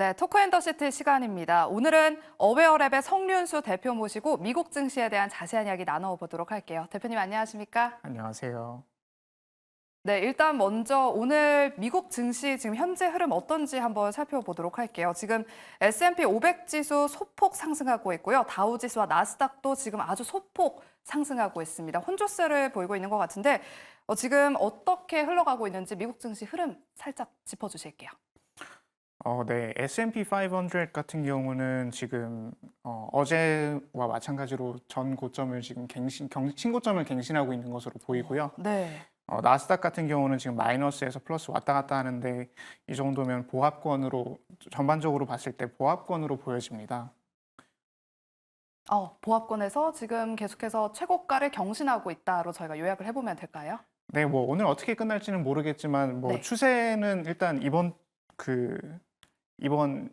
네, 토크앤더시티 시간입니다. 오늘은 어웨어랩의 성륜수 대표 모시고 미국 증시에 대한 자세한 이야기 나눠보도록 할게요. 대표님 안녕하십니까? 안녕하세요. 네, 일단 먼저 오늘 미국 증시 지금 현재 흐름 어떤지 한번 살펴보도록 할게요. 지금 S&P 500 지수 소폭 상승하고 있고요. 다우 지수와 나스닥도 지금 아주 소폭 상승하고 있습니다. 혼조세를 보이고 있는 것 같은데 지금 어떻게 흘러가고 있는지 미국 증시 흐름 살짝 짚어주실게요. 네, S&P 500 같은 경우는 지금 어제와 마찬가지로 전 고점을 지금 신고점을 갱신하고 있는 것으로 보이고요. 네. 나스닥 같은 경우는 지금 마이너스에서 플러스 왔다 갔다 하는데 이 정도면 보합권으로 전반적으로 봤을 때 보합권으로 보여집니다. 보합권에서 지금 계속해서 최고가를 경신하고 있다로 저희가 요약을 해보면 될까요? 네, 뭐 오늘 어떻게 끝날지는 모르겠지만 뭐 네. 추세는 일단 이번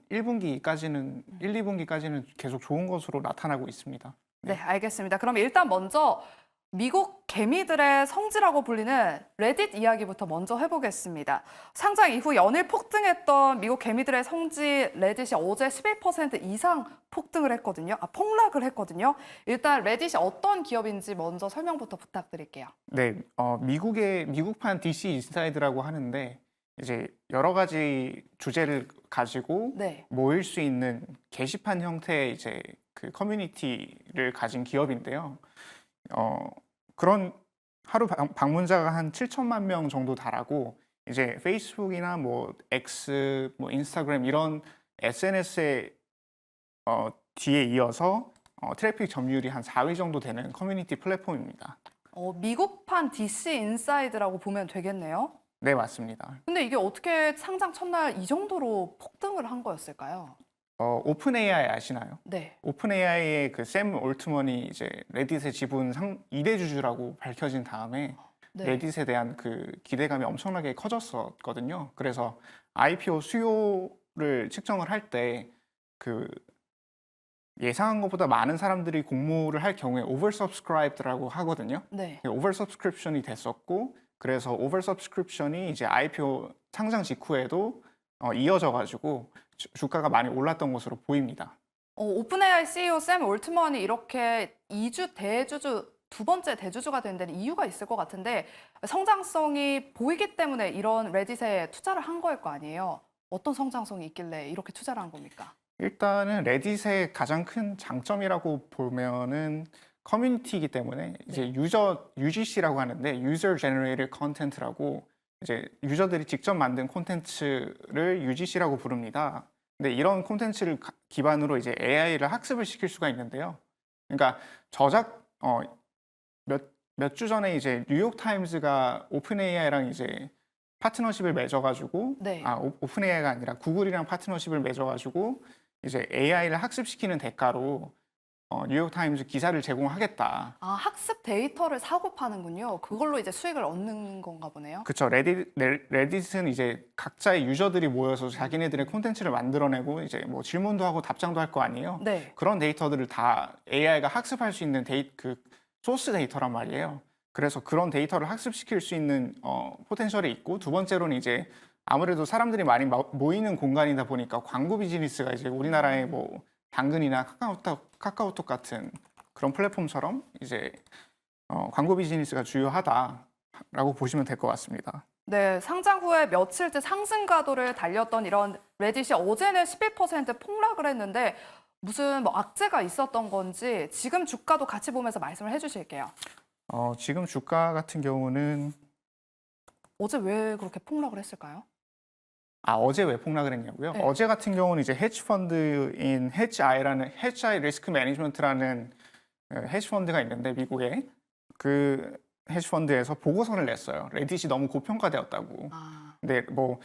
1분기까지는 1, 2분기까지는 계속 좋은 것으로 나타나고 있습니다. 네, 알겠습니다. 그럼 일단 먼저 미국 개미들의 성지라고 불리는 레딧 이야기부터 먼저 해보겠습니다. 상장 이후 연일 폭등했던 미국 개미들의 성지 레딧이 어제 11% 이상 폭등을 했거든요. 폭락을 했거든요. 일단 레딧이 어떤 기업인지 먼저 설명부터 부탁드릴게요. 네, 미국판 DC 인사이드라고 하는데 이제 여러 가지 주제를 가지고 네. 모일 수 있는 게시판 형태의 이제 그 커뮤니티를 가진 기업인데요. 그런 하루 방문자가 한 7천만 명 정도 달하고 이제 페이스북이나 뭐 X, 뭐 인스타그램 이런 SNS에 뒤에 이어서 트래픽 점유율이 한 4위 정도 되는 커뮤니티 플랫폼입니다. 미국판 DC 인사이드라고 보면 되겠네요. 네, 맞습니다. 근데 이게 어떻게 상장 첫날 이 정도로 폭등을 한 거였을까요? 오픈 AI 아시나요? 네. 오픈 AI의 그 샘 올트먼이 이제 레딧의 지분 2대 주주라고 밝혀진 다음에 네. 레딧에 대한 그 기대감이 엄청나게 커졌었거든요. 그래서 IPO 수요를 측정을 할 때 그 예상한 것보다 많은 사람들이 공모를 할 경우에 oversubscribed라고 하거든요. 네. oversubscription이 됐었고 그래서 oversubscription이 이제 IPO 상장 직후에도 이어져 가지고 주가가 많이 올랐던 것으로 보입니다. 오픈 AI CEO 샘 올트먼이 이렇게 2주 대주주, 두 번째 대주주가 된 데는 이유가 있을 것 같은데 성장성이 보이기 때문에 이런 레딧에 투자를 한 거일 거 아니에요. 어떤 성장성이 있길래 이렇게 투자를 한 겁니까? 일단은 레딧의 가장 큰 장점이라고 보면은 커뮤니티이기 때문에 이제 UGC라고 하는데 User Generated Content라고 이제 유저들이 직접 만든 콘텐츠를 UGC라고 부릅니다. 근데 이런 콘텐츠를 기반으로 이제 AI를 학습을 시킬 수가 있는데요. 그러니까 몇 주 전에 이제 뉴욕 타임즈가 오픈 AI랑 이제 파트너십을 맺어가지고 네. 오픈 AI가 아니라 구글이랑 파트너십을 맺어가지고 이제 AI를 학습시키는 대가로 뉴욕 타임즈 기사를 제공하겠다. 학습 데이터를 사고 파는군요. 그걸로 이제 수익을 얻는 건가 보네요. 그쵸. 레딧은 이제 각자의 유저들이 모여서 자기네들의 콘텐츠를 만들어내고 이제 뭐 질문도 하고 답장도 할 거 아니에요. 네. 그런 데이터들을 다 AI가 학습할 수 있는 그 소스 데이터란 말이에요. 그래서 그런 데이터를 학습시킬 수 있는 포텐셜이 있고 두 번째로는 이제 아무래도 사람들이 많이 모이는 공간이다 보니까 광고 비즈니스가 이제 우리나라의 뭐 당근이나 카카오톡 같은 그런 플랫폼처럼 이제 광고 비즈니스가 주요하다라고 보시면 될 것 같습니다. 네, 상장 후에 며칠째 상승 가도를 달렸던 이런 레딧이 어제는 11% 폭락을 했는데 무슨 뭐 악재가 있었던 건지 지금 주가도 같이 보면서 말씀을 해주실게요. 지금 주가 같은 경우는 어제 왜 그렇게 폭락을 했을까요? 어제 왜 폭락을 했냐고요? 네. 어제 같은 경우는 이제 헤지펀드인 헤지 아이 리스크 매니지먼트라는 헤지펀드가 있는데 미국에 그 헤지펀드에서 보고서를 냈어요. 레딧이 너무 고평가되었다고. 근데 뭐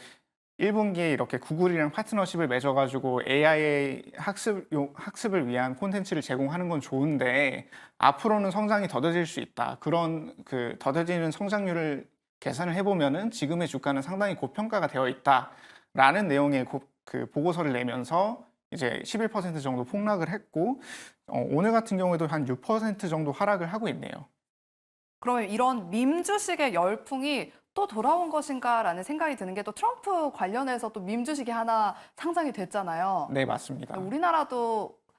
1분기에 이렇게 구글이랑 파트너십을 맺어가지고 AI 학습을 위한 콘텐츠를 제공하는 건 좋은데 앞으로는 성장이 더뎌질 수 있다. 그런 그 더뎌지는 성장률을 계산을 해보면은 지금의 주가는 상당히 고평가가 되어 있다라는 내용의 그 보고서를 내면서 이제 11% 정도 폭락을 했고 오늘 같은 경우에도 한 6% 정도 하락을 하고 있네요. 그러면 이런 밈 주식의 열풍이 또 돌아온 것인가라는 생각이 드는 게 또 트럼프 관련해서 또 밈 주식이 하나 상장이 됐잖아요. 네, 맞습니다.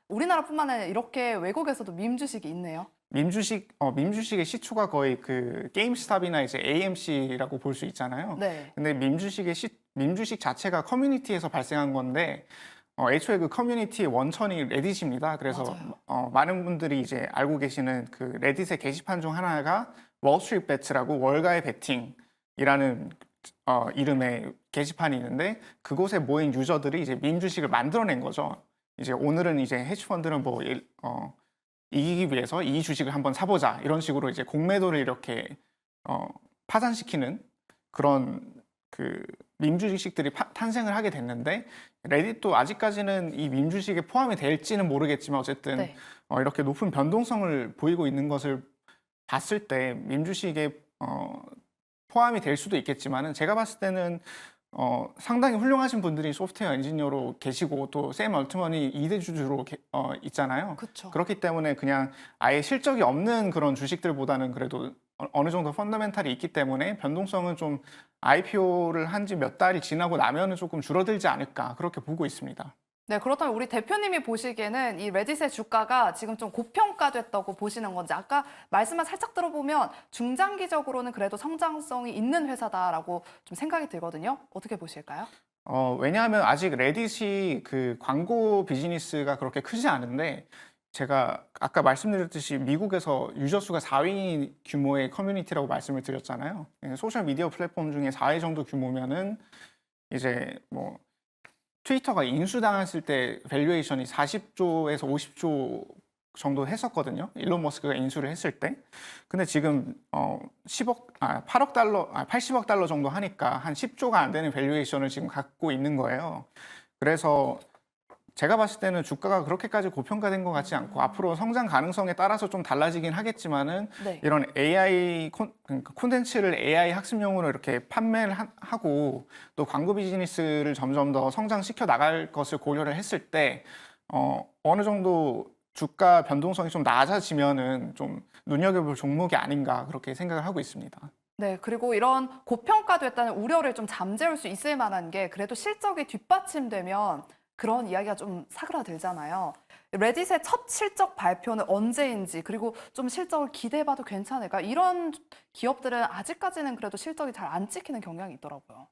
우리나라뿐만 아니라 이렇게 외국에서도 민 주식이 있네요. 밈주식의 시초가 거의 그 게임스탑이나 이제 AMC라고 볼 수 있잖아요. 네. 근데 밈주식 자체가 커뮤니티에서 발생한 건데 애초에 그 커뮤니티의 원천이 레딧입니다. 그래서 맞아요. 많은 분들이 이제 알고 계시는 그 레딧의 게시판 중 하나가 월스트리트 배트라고 월가의 배팅이라는 이름의 게시판이 있는데 그곳에 모인 유저들이 이제 밈 주식을 만들어낸 거죠. 이제 오늘은 이제 헤지펀드는 이기기 위해서 이 주식을 한번 사보자 이런 식으로 이제 공매도를 이렇게 파산시키는 그런 그 밈 주식들이 탄생을 하게 됐는데 레딧도 아직까지는 이 밈 주식에 포함이 될지는 모르겠지만 어쨌든 네. 이렇게 높은 변동성을 보이고 있는 것을 봤을 때 밈 주식에 포함이 될 수도 있겠지만은 제가 봤을 때는 상당히 훌륭하신 분들이 소프트웨어 엔지니어로 계시고 또 샘 얼트먼이 2대 주주로 있잖아요. 그렇죠. 그렇기 때문에 그냥 아예 실적이 없는 그런 주식들보다는 그래도 어느 정도 펀더멘탈이 있기 때문에 변동성은 좀 IPO를 한 지 몇 달이 지나고 나면은 조금 줄어들지 않을까 그렇게 보고 있습니다. 네, 그렇다면 우리 대표님이 보시기에는 이 레딧의 주가가 지금 좀 고평가됐다고 보시는 건지 아까 말씀만 살짝 들어보면 중장기적으로는 그래도 성장성이 있는 회사다라고 좀 생각이 들거든요. 어떻게 보실까요? 왜냐하면 아직 레딧이 그 광고 비즈니스가 그렇게 크지 않은데 제가 아까 말씀드렸듯이 미국에서 유저 수가 4위 규모의 커뮤니티라고 말씀을 드렸잖아요. 소셜 미디어 플랫폼 중에 4위 정도 규모면은 이제 뭐 트위터가 인수당했을 때 밸류에이션이 40조에서 50조 정도 했었거든요. 일론 머스크가 인수를 했을 때. 근데 지금 8억 달러, 80억 달러 정도 하니까 한 10조가 안 되는 밸류에이션을 지금 갖고 있는 거예요. 그래서 제가 봤을 때는 주가가 그렇게까지 고평가된 것 같지 않고 앞으로 성장 가능성에 따라서 좀 달라지긴 하겠지만은 네. 이런 그러니까 콘텐츠를 AI 학습용으로 이렇게 판매를 하고 또 광고 비즈니스를 점점 더 성장시켜 나갈 것을 고려를 했을 때 어느 정도 주가 변동성이 좀 낮아지면은 좀 눈여겨볼 종목이 아닌가 그렇게 생각을 하고 있습니다. 네, 그리고 이런 고평가됐다는 우려를 좀 잠재울 수 있을 만한 게 그래도 실적이 뒷받침되면 그런 이야기가 좀 사그라들잖아요. 레딧의 첫 실적 발표는 언제인지 그리고 좀 실적을 기대해봐도 괜찮을까? 이런 기업들은 아직까지는 그래도 실적이 잘 안 찍히는 경향이 있더라고요.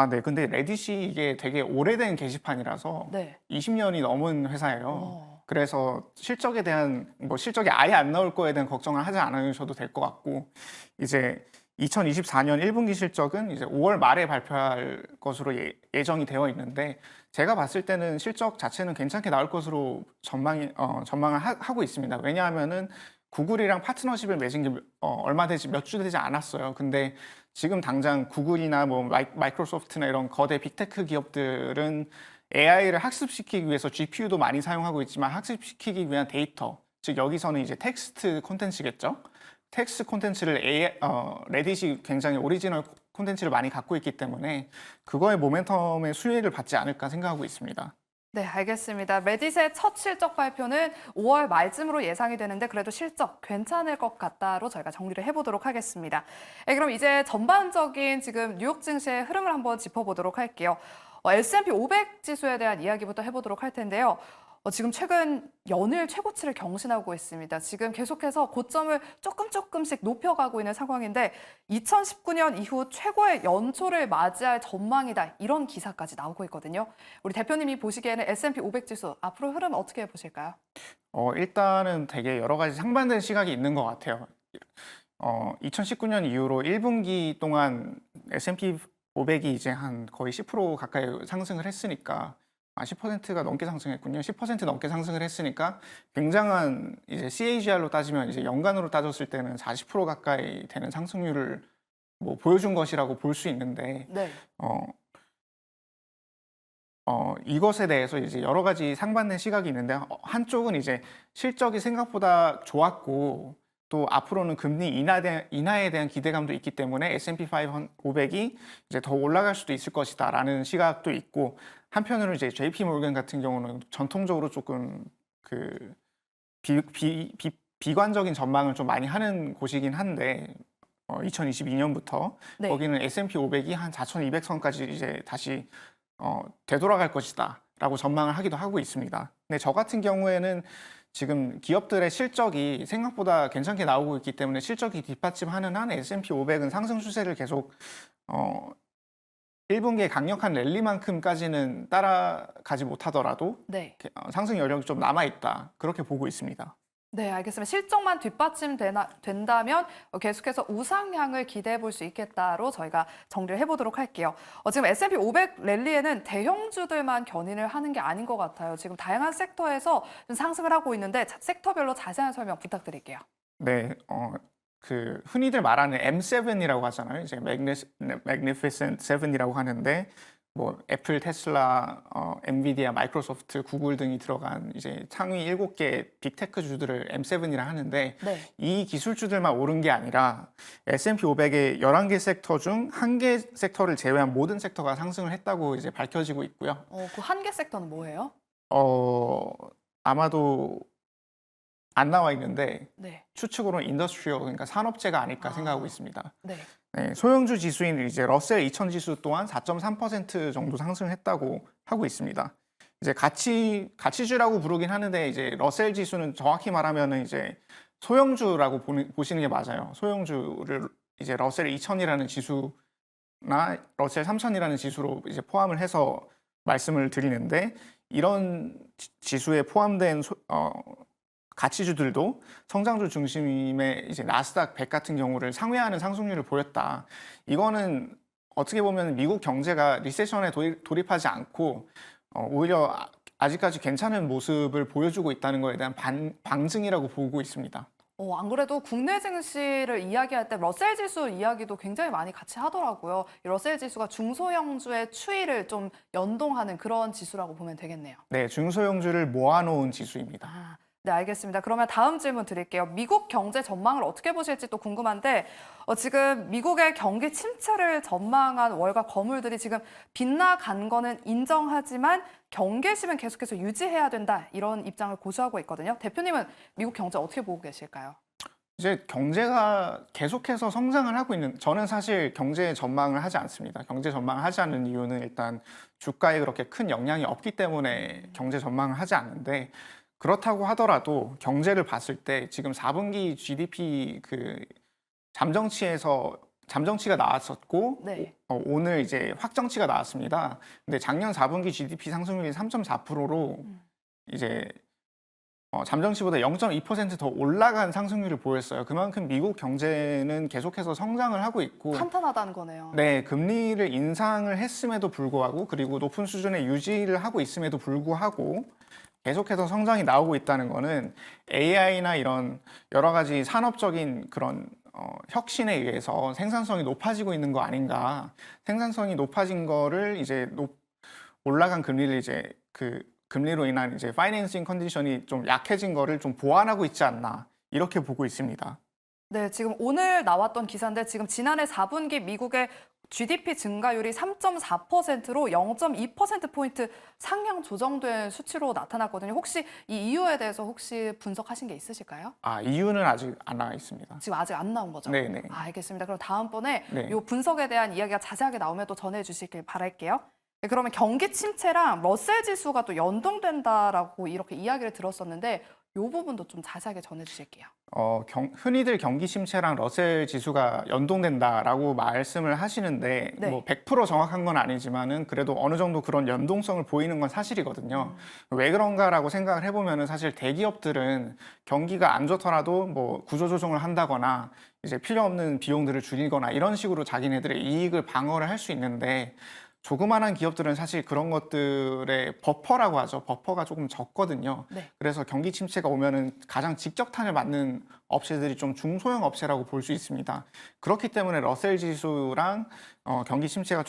네. 근데 레딧이 이게 되게 오래된 게시판이라서 네. 20년이 넘은 회사예요. 어. 그래서 실적에 대한 실적이 아예 안 나올 거에 대한 걱정을 하지 않으셔도 될 것 같고 이제 2024년 1분기 실적은 이제 5월 말에 발표할 것으로 예정이 되어 있는데 제가 봤을 때는 실적 자체는 괜찮게 나올 것으로 전망을 하고 있습니다. 왜냐하면은 구글이랑 파트너십을 맺은 게 몇 주 되지 않았어요. 근데 지금 당장 구글이나 뭐 마이크로소프트나 이런 거대 빅테크 기업들은 AI를 학습시키기 위해서 GPU도 많이 사용하고 있지만 학습시키기 위한 데이터, 즉 여기서는 이제 텍스트 콘텐츠겠죠. 텍스트 콘텐츠를 레딧이 굉장히 오리지널 콘텐츠를 많이 갖고 있기 때문에 그거의 모멘텀의 수혜를 받지 않을까 생각하고 있습니다. 네, 알겠습니다. 레딧의 첫 실적 발표는 5월 말쯤으로 예상이 되는데 그래도 실적 괜찮을 것 같다로 저희가 정리를 해보도록 하겠습니다. 그럼 이제 전반적인 지금 뉴욕 증시의 흐름을 한번 짚어보도록 할게요. S&P 500 지수에 대한 이야기부터 해보도록 할 텐데요. 지금 최근 연일 최고치를 경신하고 있습니다. 지금 계속해서 고점을 조금씩 높여가고 있는 상황인데 2019년 이후 최고의 연초를 맞이할 전망이다. 이런 기사까지 나오고 있거든요. 우리 대표님이 보시기에는 S&P 500 지수 앞으로 흐름 어떻게 보실까요? 일단은 되게 여러 가지 상반된 시각이 있는 것 같아요. 2019년 이후로 1분기 동안 S&P 500이 이제 한 거의 10% 가까이 상승을 했으니까 10%가 넘게 상승했군요. 10% 넘게 상승을 했으니까 굉장한 이제 CAGR로 따지면 이제 연간으로 따졌을 때는 40% 가까이 되는 상승률을 보여준 것이라고 볼 수 있는데 네. 이것에 대해서 이제 여러 가지 상반된 시각이 있는데 한쪽은 이제 실적이 생각보다 좋았고 또 앞으로는 금리 인하에 대한 기대감도 있기 때문에 S&P 500이 이제 더 올라갈 수도 있을 것이다라는 시각도 있고 한편으로 이제 JP 모건 같은 경우는 전통적으로 조금 그 비관적인 전망을 좀 많이 하는 곳이긴 한데 2022년부터 네. 거기는 S&P 500이 한 4,200선까지 이제 다시 되돌아갈 것이다라고 전망을 하기도 하고 있습니다. 근데 저 같은 경우에는 지금 기업들의 실적이 생각보다 괜찮게 나오고 있기 때문에 실적이 뒷받침하는 한 S&P 500은 상승 추세를 계속 1분기의 강력한 랠리만큼까지는 따라가지 못하더라도 네. 상승 여력이 좀 남아있다. 그렇게 보고 있습니다. 네, 알겠습니다. 실적만 된다면 계속해서 우상향을 기대해 볼 수 있겠다로 저희가 정리를 해보도록 할게요. 지금 S&P 500 랠리에는 대형주들만 견인을 하는 게 아닌 것 같아요. 지금 다양한 섹터에서 좀 상승을 하고 있는데 섹터별로 자세한 설명 부탁드릴게요. 네, 그 흔히들 말하는 M7이라고 하잖아요. 이제 Magnificent 7이라고 하는데 뭐 애플, 테슬라, 엔비디아, 마이크로소프트, 구글 등이 들어간 이제 상위 7개 빅테크주들을 M7이라 하는데 네. 이 기술주들만 오른 게 아니라 S&P 500의 11개 섹터 중 1개 섹터를 제외한 모든 섹터가 상승을 했다고 이제 밝혀지고 있고요. 그 한 개 섹터는 뭐예요? 아마도 안 나와 있는데 네. 추측으로는 인더스트리얼, 그러니까 산업재가 아닐까 생각하고 있습니다. 네. 네, 소형주 지수인 이제 러셀 2000 지수 또한 4.3% 정도 상승했다고 하고 있습니다. 이제 가치주라고 부르긴 하는데 이제 러셀 지수는 정확히 말하면은 이제 소형주라고 보시는 게 맞아요. 소형주를 이제 러셀 2000이라는 지수나 러셀 3000이라는 지수로 이제 포함을 해서 말씀을 드리는데 이런 지수에 포함된 가치주들도 성장주 중심의 이제 나스닥 100 같은 경우를 상회하는 상승률을 보였다. 이거는 어떻게 보면 미국 경제가 리세션에 돌입하지 않고 오히려 아직까지 괜찮은 모습을 보여주고 있다는 것에 대한 방증이라고 보고 있습니다. 안 그래도 국내 증시를 이야기할 때 러셀 지수 이야기도 굉장히 많이 같이 하더라고요. 이 러셀 지수가 중소형주의 추이를 좀 연동하는 그런 지수라고 보면 되겠네요. 네, 중소형주를 모아놓은 지수입니다. 네, 알겠습니다. 그러면 다음 질문 드릴게요. 미국 경제 전망을 어떻게 보실지 또 궁금한데 지금 미국의 경기 침체를 전망한 월가 거물들이 지금 빗나간 거는 인정하지만 경계심은 계속해서 유지해야 된다 이런 입장을 고수하고 있거든요. 대표님은 미국 경제 어떻게 보고 계실까요? 이제 경제가 계속해서 성장을 하고 저는 사실 경제 전망을 하지 않습니다. 경제 전망을 하지 않는 이유는 일단 주가에 그렇게 큰 영향이 없기 때문에 경제 전망을 하지 않는데 그렇다고 하더라도 경제를 봤을 때 지금 4분기 GDP 그 잠정치가 나왔었고 네. 오늘 이제 확정치가 나왔습니다. 근데 작년 4분기 GDP 상승률이 3.4%로 이제 잠정치보다 0.2% 더 올라간 상승률을 보였어요. 그만큼 미국 경제는 계속해서 성장을 하고 있고 탄탄하다는 거네요. 네, 금리를 인상을 했음에도 불구하고 그리고 높은 수준의 유지를 하고 있음에도 불구하고 계속해서 성장이 나오고 있다는 거는 AI나 이런 여러 가지 산업적인 그런 혁신에 의해서 생산성이 높아지고 있는 거 아닌가. 생산성이 높아진 거를 이제 올라간 금리를 이제 그 금리로 인한 이제 파이낸싱 컨디션이 좀 약해진 거를 좀 보완하고 있지 않나 이렇게 보고 있습니다. 네, 지금 오늘 나왔던 기사인데 지금 지난해 4분기 미국의 GDP 증가율이 3.4%로 0.2%포인트 상향 조정된 수치로 나타났거든요. 혹시 이 이유에 대해서 혹시 분석하신 게 있으실까요? 이유는 아직 안 나와 있습니다. 지금 아직 안 나온 거죠? 네네. 알겠습니다. 그럼 다음번에 네. 이 분석에 대한 이야기가 자세하게 나오면 또 전해주시길 바랄게요. 네, 그러면 경기 침체랑 러셀 지수가 또 연동된다라고 이렇게 이야기를 들었었는데 이 부분도 좀 자세하게 전해주실게요. 흔히들 경기 침체랑 러셀 지수가 연동된다라고 말씀을 하시는데 네. 뭐 100% 정확한 건 아니지만은 그래도 어느 정도 그런 연동성을 보이는 건 사실이거든요. 왜 그런가라고 생각을 해보면은 사실 대기업들은 경기가 안 좋더라도 뭐 구조조정을 한다거나 이제 필요 없는 비용들을 줄이거나 이런 식으로 자기네들의 이익을 방어를 할 수 있는데 조그만한 기업들은 사실 그런 것들의 버퍼라고 하죠. 버퍼가 조금 적거든요. 네. 그래서 경기 침체가 오면은 가장 직격탄을 맞는 업체들이 좀 중소형 업체라고 볼 수 있습니다. 그렇기 때문에 러셀 지수랑 경기 침체가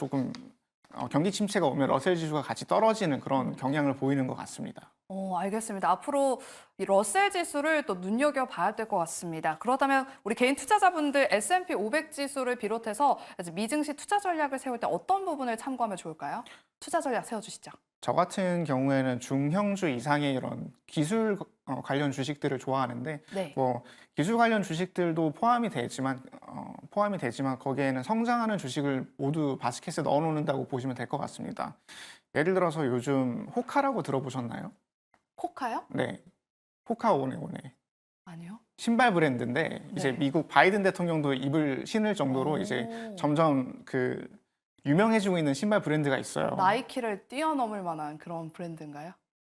오면 러셀 지수가 같이 떨어지는 그런 경향을 보이는 것 같습니다. 알겠습니다. 앞으로 이 러셀 지수를 또 눈여겨봐야 될 것 같습니다. 그렇다면 우리 개인 투자자분들 S&P 500 지수를 비롯해서 미증시 투자 전략을 세울 때 어떤 부분을 참고하면 좋을까요? 투자 전략 세워주시죠. 저 같은 경우에는 중형주 이상의 이런 기술 관련 주식들을 좋아하는데 네. 뭐 기술 관련 주식들도 포함이 되지만 거기에는 성장하는 주식을 모두 바스켓에 넣어 놓는다고 보시면 될 것 같습니다. 예를 들어서 요즘 호카라고 들어보셨나요? 코카요? 네. 호카 오네오네. 아니요. 신발 브랜드인데 이제 네. 미국 바이든 대통령도 입을 신을 정도로 이제 오. 점점 그 유명해지고 있는 신발 브랜드가 있어요. 나이키를 뛰어넘을 만한 그런 브랜드인가요?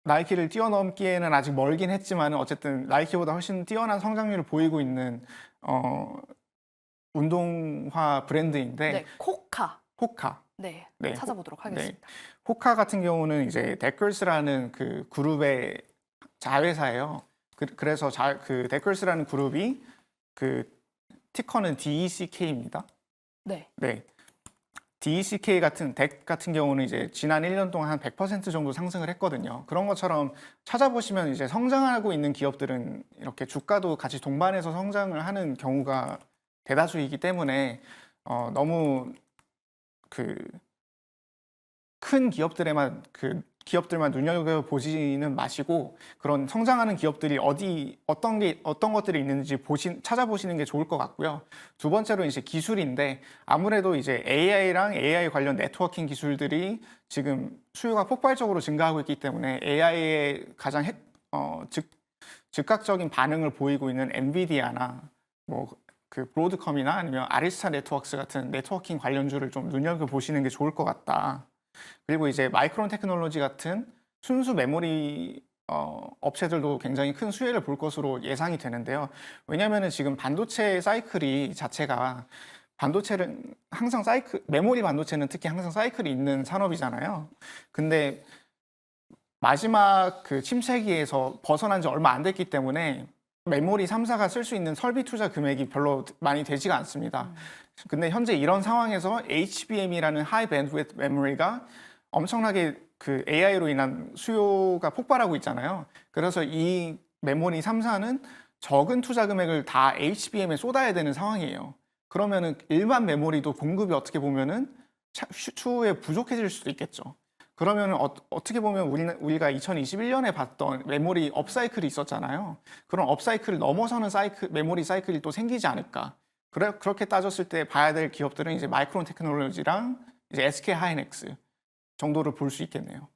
나이키를 뛰어넘기에는 아직 멀긴 했지만 어쨌든 나이키보다 훨씬 뛰어난 성장률을 보이고 있는 운동화 브랜드인데 네, 코카. 호카. 네, 네, 찾아보도록 네. 하겠습니다. 호카 같은 경우는 이제 데커스라는 그 그룹의 자회사예요. 그래서 그 데커스라는 그룹이 그 티커는 DECK입니다. 네. 네. DECK 같은 덱 같은 경우는 이제 지난 1년 동안 한 100% 정도 상승을 했거든요. 그런 것처럼 찾아보시면 이제 성장하고 있는 기업들은 이렇게 주가도 같이 동반해서 성장을 하는 경우가 대다수이기 때문에 너무 그 큰 기업들만 눈여겨 보지는 마시고 그런 성장하는 기업들이 어떤 것들이 있는지 찾아보시는 게 좋을 것 같고요. 두 번째로 이제 기술인데 아무래도 이제 AI랑 AI 관련 네트워킹 기술들이 지금 수요가 폭발적으로 증가하고 있기 때문에 AI의 가장 즉각적인 반응을 보이고 있는 엔비디아나 뭐 그 브로드컴이나 아니면 아리스타 네트워크스 같은 네트워킹 관련주를 좀 눈여겨 보시는 게 좋을 것 같다. 그리고 이제 마이크론 테크놀로지 같은 순수 메모리 업체들도 굉장히 큰 수혜를 볼 것으로 예상이 되는데요. 왜냐하면 지금 반도체 사이클이 자체가 반도체는 항상 메모리 반도체는 특히 항상 사이클이 있는 산업이잖아요. 근데 마지막 그 침체기에서 벗어난 지 얼마 안 됐기 때문에 메모리 3사가 쓸 수 있는 설비 투자 금액이 별로 많이 되지가 않습니다. 근데 현재 이런 상황에서 HBM이라는 하이 밴드위드 메모리가 엄청나게 그 AI로 인한 수요가 폭발하고 있잖아요. 그래서 이 메모리 3사는 적은 투자 금액을 다 HBM에 쏟아야 되는 상황이에요. 그러면은 일반 메모리도 공급이 어떻게 보면은 추후에 부족해질 수도 있겠죠. 그러면 어떻게 보면 우리가 2021년에 봤던 메모리 업사이클이 있었잖아요. 그런 업사이클을 넘어서는 메모리 사이클이 또 생기지 않을까. 그렇게 따졌을 때 봐야 될 기업들은 이제 마이크론 테크놀로지랑 이제 SK 하이닉스 정도를 볼 수 있겠네요.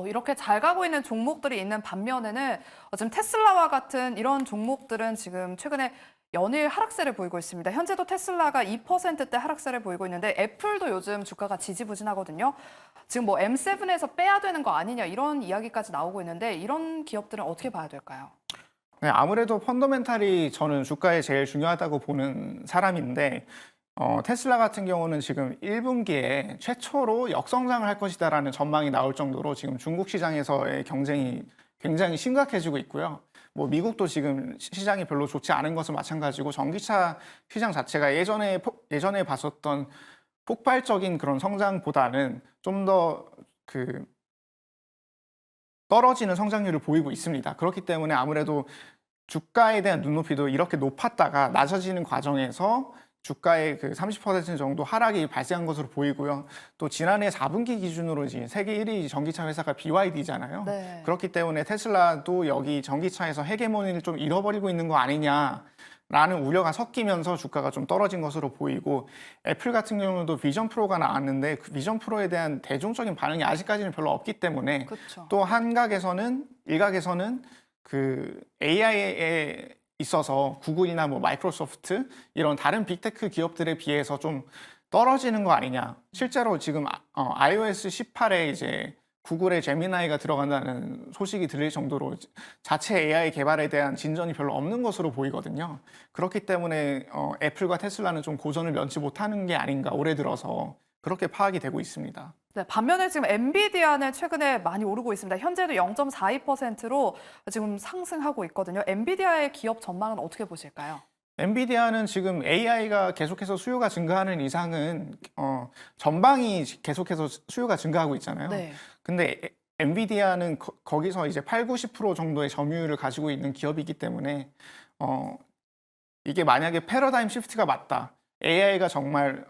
이렇게 잘 가고 있는 종목들이 있는 반면에는 지금 테슬라와 같은 이런 종목들은 지금 최근에 연일 하락세를 보이고 있습니다. 현재도 테슬라가 2%대 하락세를 보이고 있는데 애플도 요즘 주가가 지지부진하거든요. 지금 뭐 M7에서 빼야 되는 거 아니냐 이런 이야기까지 나오고 있는데 이런 기업들은 어떻게 봐야 될까요? 네, 아무래도 펀더멘탈이 저는 주가에 제일 중요하다고 보는 사람인데 테슬라 같은 경우는 지금 1분기에 최초로 역성장을 할 것이다라는 전망이 나올 정도로 지금 중국 시장에서의 경쟁이 굉장히 심각해지고 있고요. 뭐 미국도 지금 시장이 별로 좋지 않은 것은 마찬가지고 전기차 시장 자체가 예전에 봤었던 폭발적인 그런 성장보다는 좀 더 그 떨어지는 성장률을 보이고 있습니다. 그렇기 때문에 아무래도 주가에 대한 눈높이도 이렇게 높았다가 낮아지는 과정에서 주가의 그 30% 정도 하락이 발생한 것으로 보이고요. 또 지난해 4분기 기준으로 이제 세계 1위 전기차 회사가 BYD잖아요. 네. 그렇기 때문에 테슬라도 여기 전기차에서 헤게모니를 좀 잃어버리고 있는 거 아니냐라는 우려가 섞이면서 주가가 좀 떨어진 것으로 보이고 애플 같은 경우도 비전 프로가 나왔는데 그 비전 프로에 대한 대중적인 반응이 아직까지는 별로 없기 때문에 그렇죠. 또 일각에서는 그 AI에 있어서 구글이나 뭐 마이크로소프트 이런 다른 빅테크 기업들에 비해서 좀 떨어지는 거 아니냐. 실제로 지금 iOS 18에 이제 구글의 제미나이가 들어간다는 소식이 들릴 정도로 자체 AI 개발에 대한 진전이 별로 없는 것으로 보이거든요. 그렇기 때문에 애플과 테슬라는 좀 고전을 면치 못하는 게 아닌가 올해 들어서 그렇게 파악이 되고 있습니다. 네, 반면에 지금 엔비디아는 최근에 많이 오르고 있습니다. 현재도 0.42%로 지금 상승하고 있거든요. 엔비디아의 기업 전망은 어떻게 보실까요? 엔비디아는 지금 AI가 계속해서 수요가 증가하는 이상은 전방이 계속해서 수요가 증가하고 있잖아요. 네. 근데 엔비디아는 거기서 이제 8, 90% 정도의 점유율을 가지고 있는 기업이기 때문에 이게 만약에 패러다임 시프트가 맞다. AI가 정말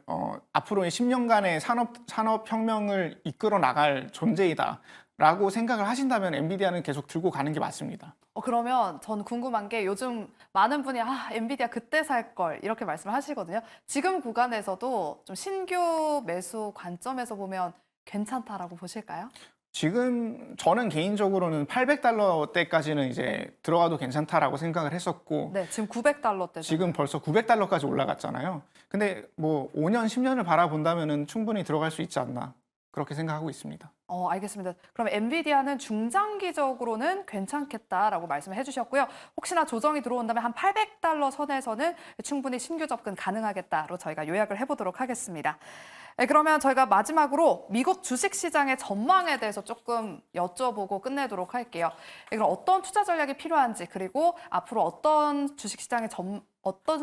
앞으로의 10년간의 산업혁명을 이끌어 나갈 존재이다. 라고 생각을 하신다면 엔비디아는 계속 들고 가는 게 맞습니다. 그러면 전 궁금한 게 요즘 많은 분이 엔비디아 그때 살 걸 이렇게 말씀을 하시거든요. 지금 구간에서도 좀 신규 매수 관점에서 보면 괜찮다라고 보실까요? 지금 저는 개인적으로는 $800대까지는 이제 들어가도 괜찮다라고 생각을 했었고 네, 지금 $900대죠. 지금 벌써 $900까지 올라갔잖아요. 근데 뭐 5년, 10년을 바라본다면은 충분히 들어갈 수 있지 않나 그렇게 생각하고 있습니다. 알겠습니다. 그럼 엔비디아는 중장기적으로는 괜찮겠다라고 말씀을 해주셨고요. 혹시나 조정이 들어온다면 한 $800 선에서는 충분히 신규 접근 가능하겠다로 저희가 요약을 해보도록 하겠습니다. 네, 그러면 저희가 마지막으로 미국 주식시장의 전망에 대해서 조금 여쭤보고 끝내도록 할게요. 네, 그럼 어떤 투자 전략이 필요한지 그리고 앞으로 어떤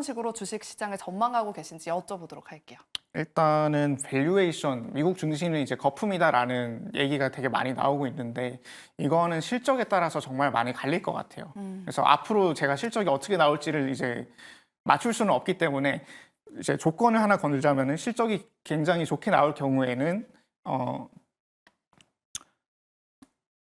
식으로 주식시장을 전망하고 계신지 여쭤보도록 할게요. 일단은 밸류에이션, 미국 증시는 이제 거품이다라는 얘기가 되게 많이 나오고 있는데 이거는 실적에 따라서 정말 많이 갈릴 것 같아요. 그래서 앞으로 제가 실적이 어떻게 나올지를 이제 맞출 수는 없기 때문에 이제 조건을 하나 건들자면은 실적이 굉장히 좋게 나올 경우에는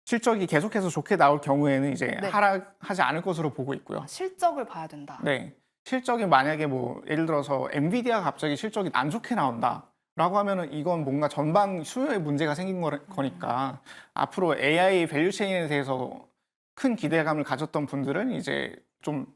실적이 계속해서 좋게 나올 경우에는 이제 네. 하락하지 않을 것으로 보고 있고요. 실적을 봐야 된다. 네. 실적이 만약에 뭐 예를 들어서 엔비디아가 갑자기 실적이 안 좋게 나온다라고 하면은 이건 뭔가 전방 수요에 문제가 생긴 거니까 앞으로 AI 밸류체인에 대해서 큰 기대감을 가졌던 분들은 이제 좀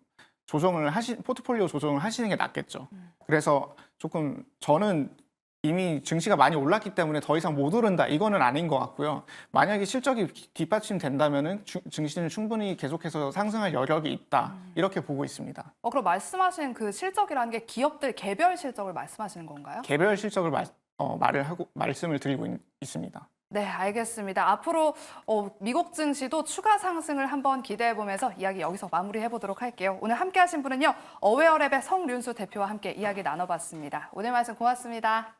포트폴리오 조정을 하시는 게 낫겠죠. 그래서 조금 저는 이미 증시가 많이 올랐기 때문에 더 이상 못 오른다 이거는 아닌 것 같고요. 만약에 실적이 뒷받침된다면은 증시는 충분히 계속해서 상승할 여력이 있다 이렇게 보고 있습니다. 그럼 말씀하신 그 실적이라는 게 기업들 개별 실적을 말씀하시는 건가요? 개별 실적을 말씀을 드리고 있습니다. 네, 알겠습니다. 앞으로 미국 증시도 추가 상승을 한번 기대해 보면서 이야기 여기서 마무리해 보도록 할게요. 오늘 함께 하신 분은요. 어웨어랩의 성륜수 대표와 함께 이야기 나눠봤습니다. 오늘 말씀 고맙습니다.